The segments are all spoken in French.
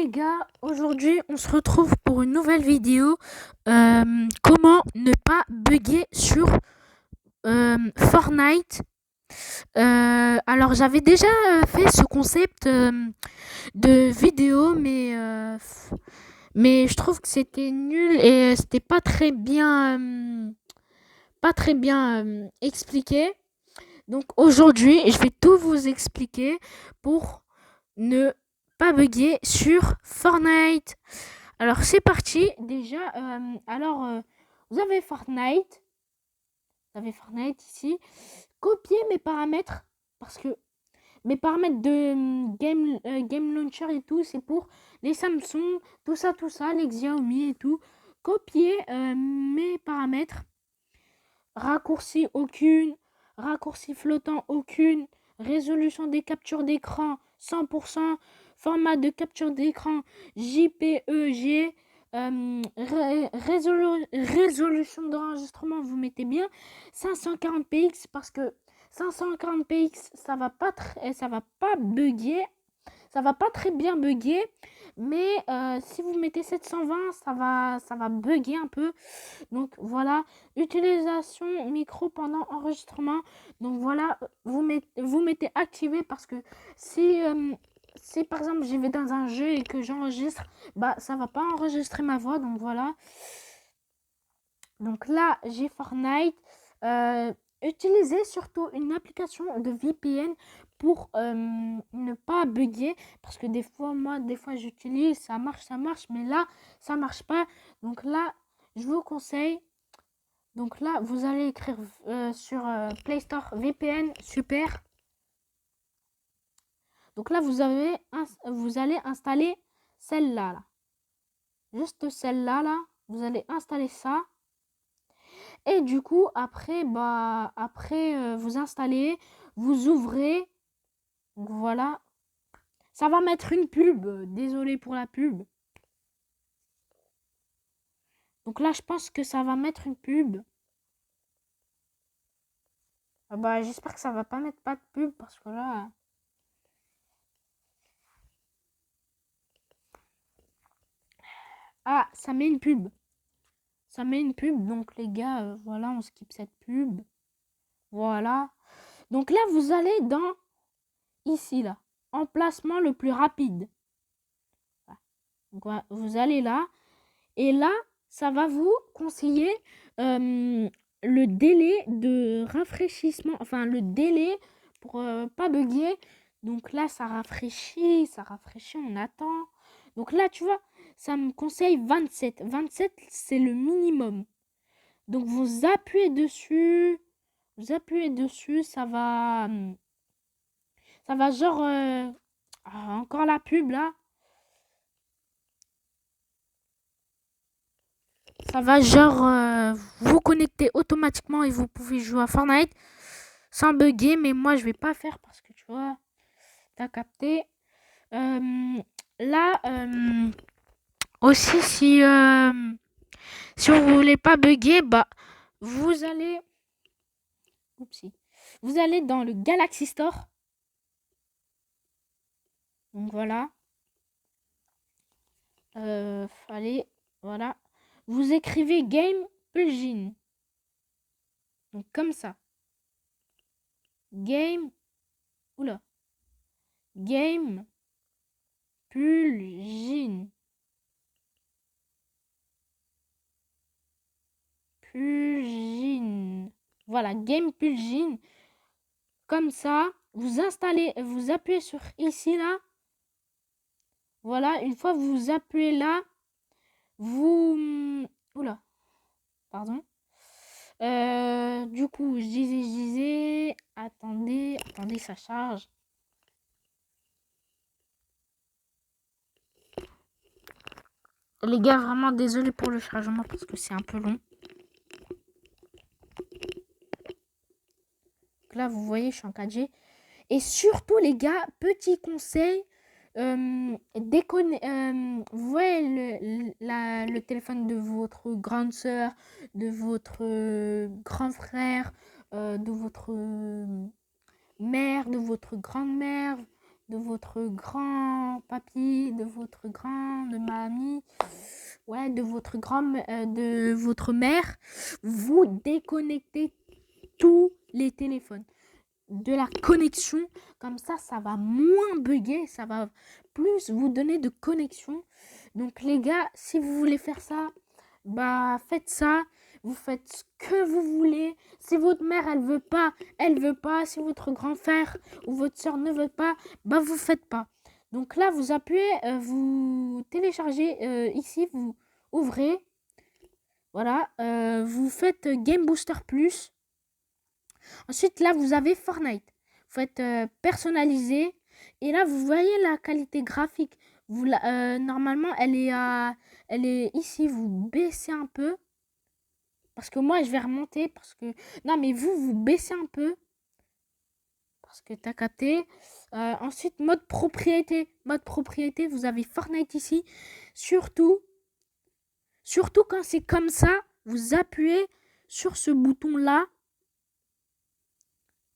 les gars, aujourd'hui on se retrouve pour une nouvelle vidéo. Comment ne pas bugger sur Fortnite. Alors j'avais déjà fait ce concept de vidéo, mais je trouve que c'était nul et c'était pas très bien expliqué. Donc aujourd'hui je vais tout vous expliquer pour ne pas bugger sur Fortnite. Alors c'est parti. Déjà, vous avez Fortnite. Vous avez Fortnite ici. Copiez mes paramètres parce que mes paramètres de Game Launcher et tout, c'est pour les Samsung, tout ça, les Xiaomi et tout. Copiez mes paramètres. Raccourci aucune, raccourci flottant aucune, résolution des captures d'écran 100%, format de capture d'écran JPEG, résolution d'enregistrement, vous mettez bien 540px parce que 540px ça va pas bugger, ça va pas très bien bugger, mais si vous mettez 720 ça va bugger un peu. Donc voilà, utilisation micro pendant enregistrement. Donc voilà, vous mettez activé parce que si par exemple je vais dans un jeu et que j'enregistre, bah ça va pas enregistrer ma voix. Donc voilà. Donc là, j'ai Fortnite. Utilisez surtout une application de VPN pour ne pas bugger parce que des fois j'utilise, ça marche, mais là ça marche pas. Donc là, je vous conseille. Donc là, vous allez écrire sur Play Store VPN super. Donc là, vous allez installer celle-là. Là. Juste celle-là, là. Vous allez installer ça. Et du coup, après, vous installez, vous ouvrez. Donc voilà. Ça va mettre une pub. Désolé pour la pub. Donc là, je pense que ça va mettre une pub. Ah bah, j'espère que ça va pas mettre pas de pub parce que là... Ah, ça met une pub. Ça met une pub, donc les gars, voilà, on skip cette pub. Voilà. Donc là, vous allez dans, ici, là, emplacement le plus rapide. Donc, voilà, vous allez là, et là, ça va vous conseiller le délai de rafraîchissement, enfin, le délai pour pas bugger. Donc là, ça rafraîchit, on attend. Donc là, tu vois, ça me conseille 27. 27, c'est le minimum. Donc vous appuyez dessus, ça va genre, encore la pub là, ça va genre vous connecter automatiquement et vous pouvez jouer à Fortnite sans bugger, mais moi je vais pas faire parce que tu vois, t'as capté. Là aussi si vous voulez pas bugger, bah vous allez, oupsie, vous allez dans le Galaxy Store. Donc voilà. Allez, voilà. Vous écrivez Game Plugin. Donc comme ça. Game. Oula. Game Plugin. Plugin. Voilà, Game Plugin. Comme ça. Vous installez, vous appuyez sur ici là. Voilà, une fois vous appuyez là, vous... Oula, pardon. Du coup, je disais, attendez, ça charge. Les gars, vraiment désolé pour le chargement parce que c'est un peu long. Donc là, vous voyez, je suis en 4G. Et surtout, les gars, petit conseil, vous voyez le téléphone de votre grande sœur, de votre grand frère, de votre mère, de votre grand-mère, de votre grand papy, de votre grande mamie, ouais, de de votre mère, vous déconnectez tous les téléphones de la connexion, comme ça va moins bugger, ça va plus vous donner de connexion. Donc les gars, si vous voulez faire ça, bah faites ça, vous faites ce que vous voulez. Si votre mère elle veut pas, elle veut pas. Si votre grand frère ou votre soeur ne veut pas, bah vous faites pas. Donc là vous appuyez, vous téléchargez ici, vous ouvrez, voilà, vous faites Game Booster Plus. Ensuite, là, vous avez Fortnite. Vous faites personnaliser. Et là, vous voyez la qualité graphique. Normalement, elle est ici. Vous baissez un peu. Parce que moi, je vais remonter. Parce que non, mais vous baissez un peu. Parce que t'as capté. Ensuite, mode propriété. Mode propriété, vous avez Fortnite ici. Surtout quand c'est comme ça, vous appuyez sur ce bouton-là.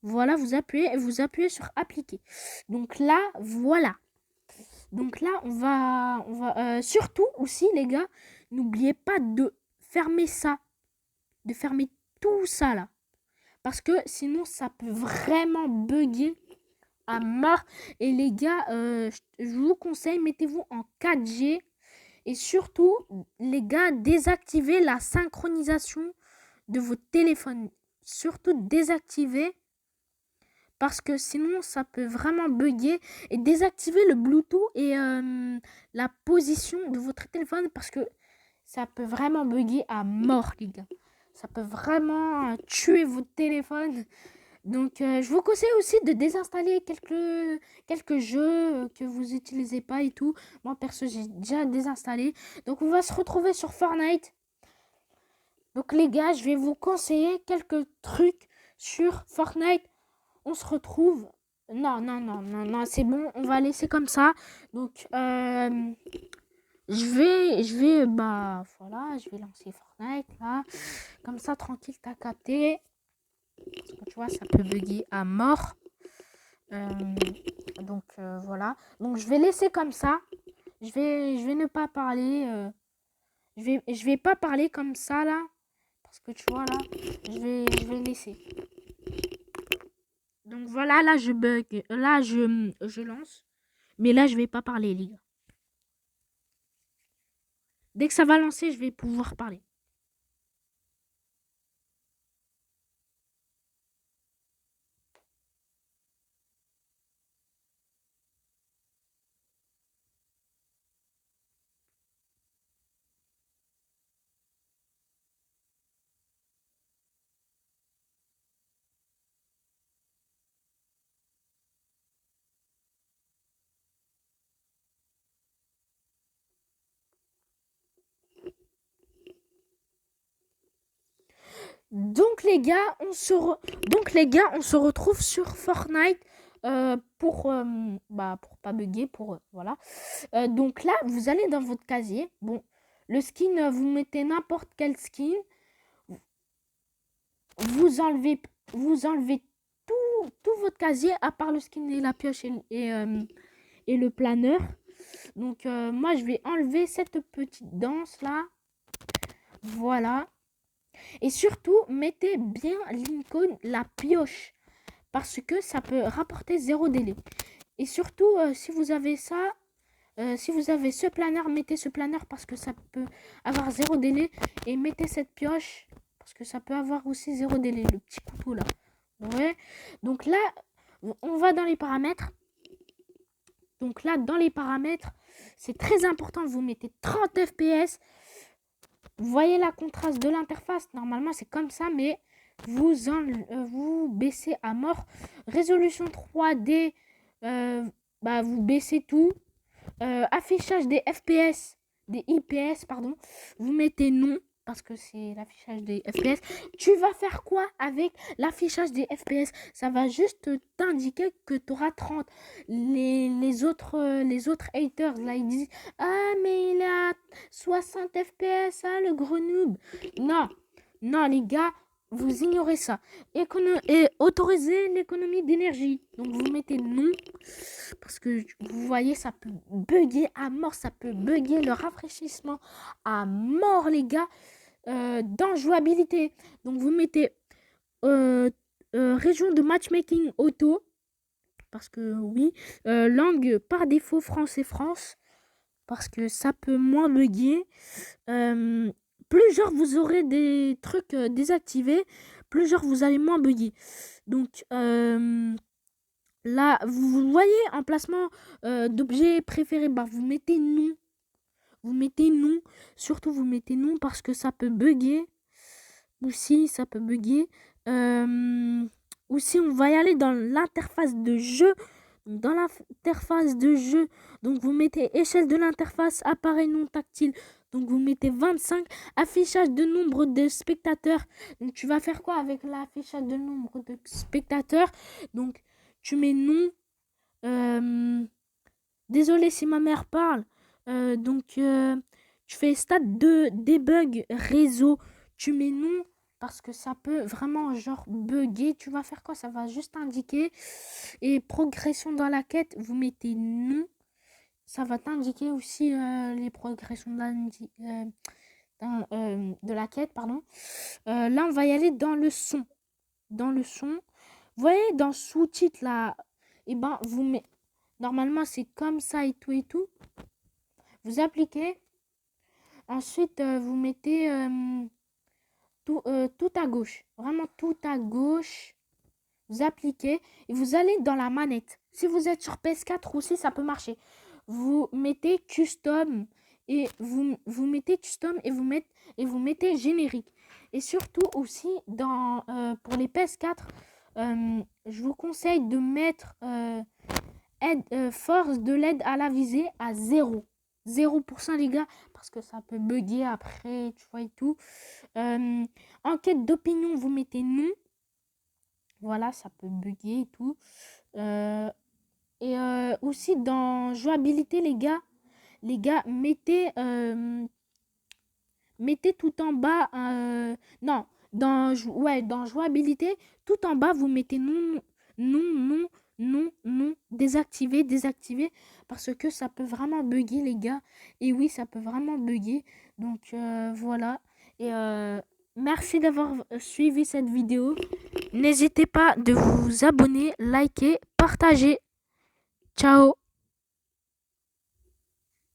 Voilà, vous appuyez sur appliquer. Donc là, voilà. Donc là, on va surtout aussi, les gars, n'oubliez pas de fermer ça, de fermer tout ça là, parce que sinon ça peut vraiment bugger à mort. Et les gars, je vous conseille, mettez-vous en 4G et surtout, les gars, désactivez la synchronisation de votre téléphone. Surtout désactivez. Parce que sinon, ça peut vraiment bugger. Et désactiver le Bluetooth et la position de votre téléphone. Parce que ça peut vraiment bugger à mort, les gars. Ça peut vraiment tuer votre téléphone. Donc, je vous conseille aussi de désinstaller quelques jeux que vous n'utilisez pas et tout. Moi, perso, j'ai déjà désinstallé. Donc, on va se retrouver sur Fortnite. Donc, les gars, je vais vous conseiller quelques trucs sur Fortnite. On se retrouve. Non, c'est bon, on va laisser comme ça. Donc, bah, voilà, je vais lancer Fortnite, là. Comme ça, tranquille, t'as capté. Parce que, tu vois, ça peut bugger à mort. Donc, voilà. Donc, je vais laisser comme ça. Je vais ne pas parler. Je vais pas parler comme ça, là. Parce que, tu vois, là, je vais laisser. Donc voilà, là je bug, là je lance, mais là je vais pas parler les gars. Dès que ça va lancer, je vais pouvoir parler. Donc les gars, on se retrouve sur Fortnite pour pas bugger voilà. Donc là, vous allez dans votre casier. Bon, le skin, vous mettez n'importe quel skin. Vous enlevez tout votre casier à part le skin et la pioche et le planeur. Donc moi je vais enlever cette petite danse là. Voilà. Et surtout, mettez bien l'icône la pioche. Parce que ça peut rapporter 0 délai. Et surtout, si vous avez ça, si vous avez ce planeur, mettez ce planeur parce que ça peut avoir 0 délai. Et mettez cette pioche parce que ça peut avoir aussi 0 délai. Le petit couteau là. Ouais. Donc là, on va dans les paramètres. Donc là, dans les paramètres, c'est très important. Vous mettez 30 fps. Vous voyez la contraste de l'interface. Normalement, c'est comme ça, mais vous baissez à mort. Résolution 3D, vous baissez tout. Affichage des FPS, des IPS, pardon. Vous mettez non, parce que c'est l'affichage des FPS. Tu vas faire quoi avec l'affichage des FPS? Ça va juste t'indiquer que tu auras 30. Les autres haters, là, ils disent « Ah, mais il a 60 FPS, hein, le gros noob. » Non, les gars, vous ignorez ça. Et autoriser l'économie d'énergie. Donc vous mettez non. Parce que vous voyez, ça peut bugger à mort. Ça peut bugger le rafraîchissement à mort, les gars. Dans jouabilité. Donc vous mettez région de matchmaking auto. Parce que oui. Langue par défaut français France. Parce que ça peut moins bugger. Plus genre vous aurez des trucs désactivés, plus genre vous allez moins bugger. Donc là, vous voyez, emplacement d'objet préféré, bah vous mettez non. Vous mettez non. Surtout vous mettez non parce que ça peut bugger. Aussi, ça peut bugger. Aussi, on va y aller dans l'interface de jeu. Dans l'interface de jeu, donc vous mettez échelle de l'interface, appareil non tactile. Donc vous mettez 25, affichage de nombre de spectateurs. Donc tu vas faire quoi avec l'affichage de nombre de spectateurs? Donc tu mets non. Désolé si ma mère parle. Tu fais stade de debug réseau. Tu mets non parce que ça peut vraiment genre bugger. Tu vas faire quoi? Ça va juste indiquer. Et progression dans la quête, vous mettez non. Ça va t'indiquer aussi les progressions de la quête, pardon. Là, on va y aller dans le son. Dans le son. Vous voyez, dans sous-titres, là, et ben, vous mettez... Normalement, c'est comme ça et tout et tout. Vous appliquez. Ensuite, vous mettez tout à gauche. Vraiment tout à gauche. Vous appliquez et vous allez dans la manette. Si vous êtes sur PS4 aussi, ça peut marcher. Vous mettez custom et vous mettez custom et vous mettez générique. Et surtout aussi pour les PS4, je vous conseille de mettre force de l'aide à la visée à 0. 0% les gars, parce que ça peut bugger après, tu vois et tout. Enquête d'opinion, vous mettez non. Voilà, ça peut bugger et tout. Aussi dans jouabilité, les gars, mettez tout en bas. Non, dans jouabilité, tout en bas, vous mettez non, non, non, non, non, désactiver, parce que ça peut vraiment bugger, les gars. Et oui, ça peut vraiment bugger. Donc voilà. Et merci d'avoir suivi cette vidéo. N'hésitez pas de vous abonner, liker, partager. Ciao.